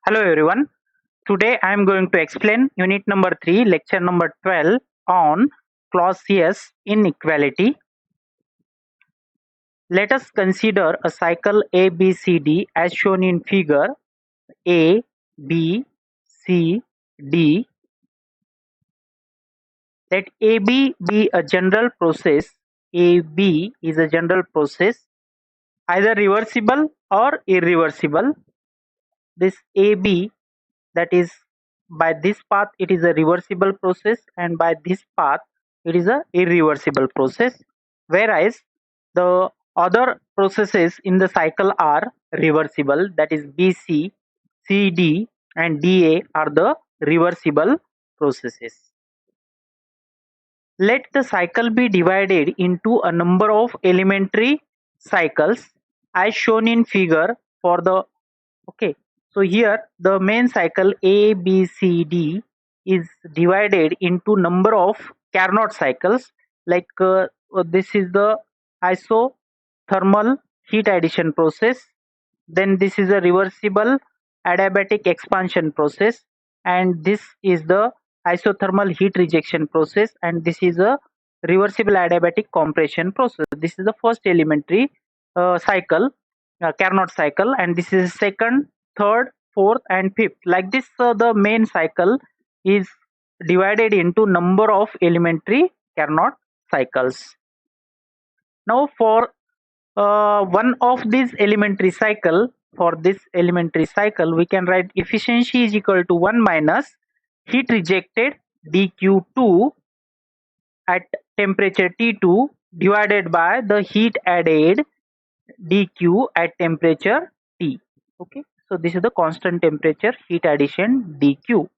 Hello everyone. Today I am going to explain unit number 3, lecture number 12 on Clausius inequality. Let us consider a cycle ABCD as shown in figure A, B, C, D. Let AB be a general process. AB is a general process, either reversible or irreversible. This AB, that is, by this path it is a reversible process, and by this path it is a irreversible process, whereas the other processes in the cycle are reversible, that is BC, CD and DA are the reversible processes. Let the cycle be divided into a number of elementary cycles as shown in figure for the okay. So here the main cycle A, B, C, D is divided into number of Carnot cycles. Like this is the isothermal heat addition process. Then this is a reversible adiabatic expansion process, and this is the isothermal heat rejection process, and this is a reversible adiabatic compression process. This is the first elementary cycle, Carnot cycle, and this is second, third, fourth and fifth. Like this, the main cycle is divided into number of elementary Carnot cycles. Now for one of these elementary cycle, for this elementary cycle we can write efficiency is equal to 1 minus heat rejected dq2 at temperature T2 divided by the heat added dq at temperature T. Okay, so this is the constant temperature heat addition dq,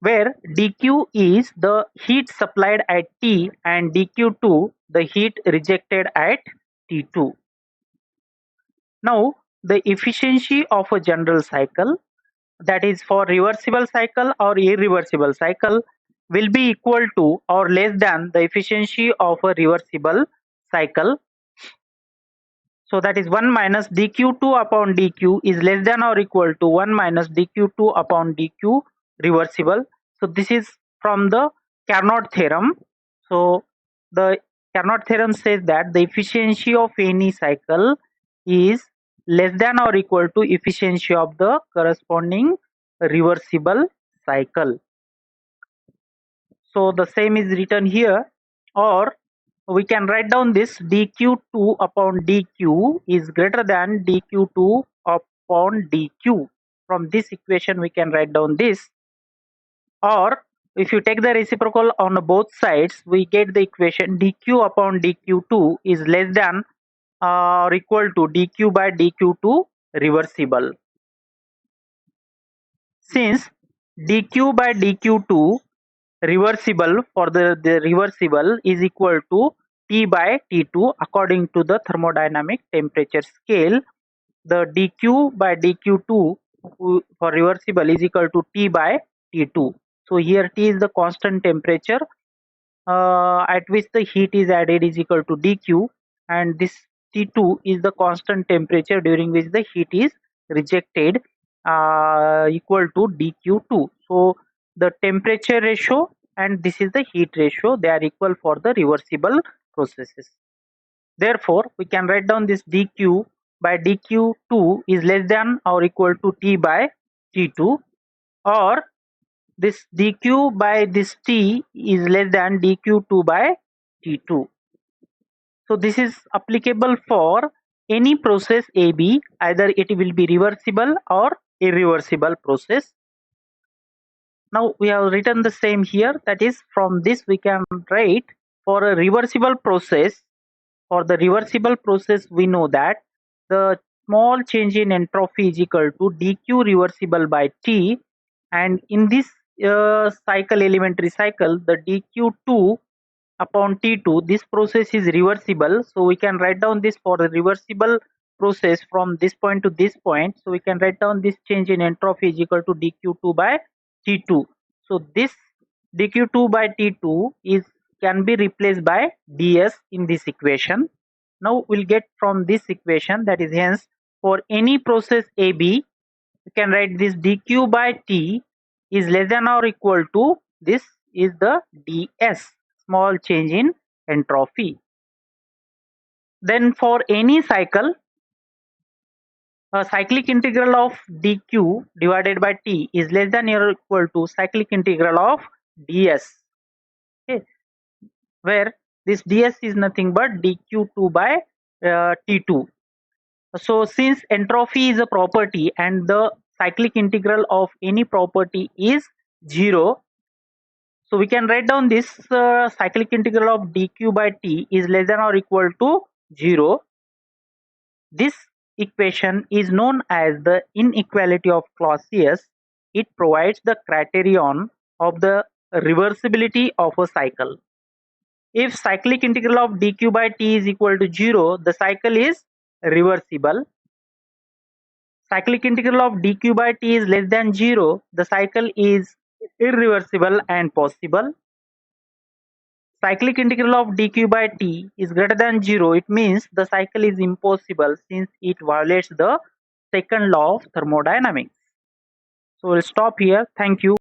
where dq is the heat supplied at T and dq2 the heat rejected at T2. Now the efficiency of a general cycle, that is for reversible cycle or irreversible cycle, will be equal to or less than the efficiency of a reversible cycle. So that is 1 minus dq2 upon dq is less than or equal to 1 minus dq2 upon dq reversible. So this is from the Carnot theorem. So the Carnot theorem says that the efficiency of any cycle is less than or equal to efficiency of the corresponding reversible cycle. So the same is written here, or we can write down this dq2 upon dq is greater than dq2 upon dq. From this equation we can write down this, or if you take the reciprocal on both sides we get the equation dq upon dq2 is less than or equal to dq by dq2 reversible. Since dq by dq2 reversible, for the reversible is equal to T by T2 according to the thermodynamic temperature scale, the dq by dq2 for reversible is equal to T by T2. So here T is the constant temperature at which the heat is added is equal to dq, and this T2 is the constant temperature during which the heat is rejected equal to dq2. So the temperature ratio and this is the heat ratio, they are equal for the reversible processes. Therefore we can write down this dq by dq2 is less than or equal to T by T2, or this dq by this T is less than dq2 by T2. So this is applicable for any process AB, either it will be reversible or irreversible process. Now we have written the same here, that is from this we can write for a reversible process. For the reversible process we know that the small change in entropy is equal to dq reversible by T, and in this cycle, elementary cycle, the dq2 upon T2, this process is reversible, so we can write down this for the reversible process from this point to this point. So we can write down this change in entropy is equal to dq2 by T2. So this dq2 by T2 is can be replaced by ds in this equation. Now we'll get from this equation, that is hence for any process AB we can write this dq by t is less than or equal to, this is the ds, small change in entropy. Then for any cycle, a cyclic integral of dq divided by t is less than or equal to cyclic integral of ds. Okay, where this ds is nothing but dq2 by t2. So since entropy is a property and the cyclic integral of any property is 0, so we can write down this cyclic integral of dq by t is less than or equal to 0. This equation is known as the inequality of Clausius. It provides the criterion of the reversibility of a cycle. If cyclic integral of dq by t is equal to 0, the cycle is reversible. Cyclic integral of dq by t is less than 0, the cycle is irreversible and possible. Cyclic integral of dq by t is greater than 0, it means the cycle is impossible since it violates the second law of thermodynamics. So we'll stop here. Thank you.